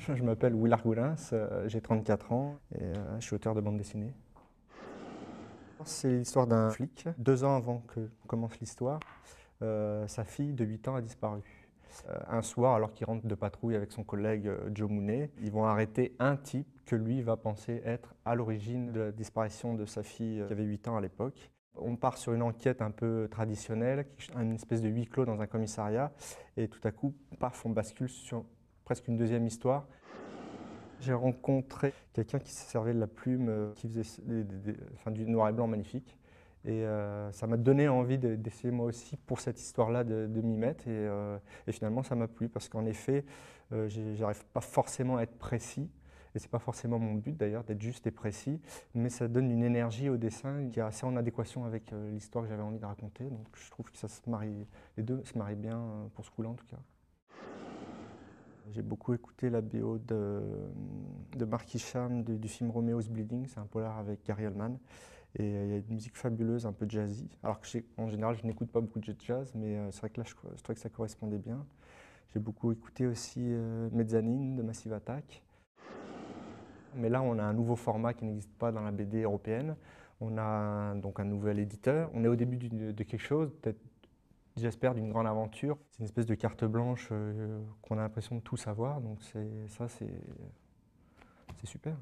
Je m'appelle Will Argoulins, j'ai 34 ans et je suis auteur de bande dessinée. C'est l'histoire d'un flic. 2 ans avant que commence l'histoire, sa fille de 8 ans a disparu. Un soir, alors qu'il rentre de patrouille avec son collègue Joe Mooney, ils vont arrêter un type que lui va penser être à l'origine de la disparition de sa fille qui avait 8 ans à l'époque. On part sur une enquête un peu traditionnelle, une espèce de huis clos dans un commissariat, et tout à coup, paf, on bascule sur presque une deuxième histoire. J'ai rencontré quelqu'un qui se servait de la plume, qui faisait du noir et blanc magnifique. Et ça m'a donné envie d'essayer moi aussi pour cette histoire-là de m'y mettre. Et finalement, ça m'a plu parce qu'en effet, j'arrive pas forcément à être précis. Et c'est pas forcément mon but d'ailleurs d'être juste et précis, mais ça donne une énergie au dessin qui est assez en adéquation avec l'histoire que j'avais envie de raconter. Donc je trouve que ça se marie, les deux se marient bien pour ce coup-là en tout cas. J'ai beaucoup écouté la BO de Mark Isham du film Romeo's Bleeding, c'est un polar avec Gary Oldman. Et il y a une musique fabuleuse, un peu jazzy. Alors que en général, je n'écoute pas beaucoup de jazz, mais c'est vrai que là, je trouvais que ça correspondait bien. J'ai beaucoup écouté aussi Mezzanine de Massive Attack. Mais là, on a un nouveau format qui n'existe pas dans la BD européenne. On a donc un nouvel éditeur. On est au début de quelque chose, peut-être, j'espère, d'une grande aventure. C'est une espèce de carte blanche qu'on a l'impression de tout savoir. Donc c'est super.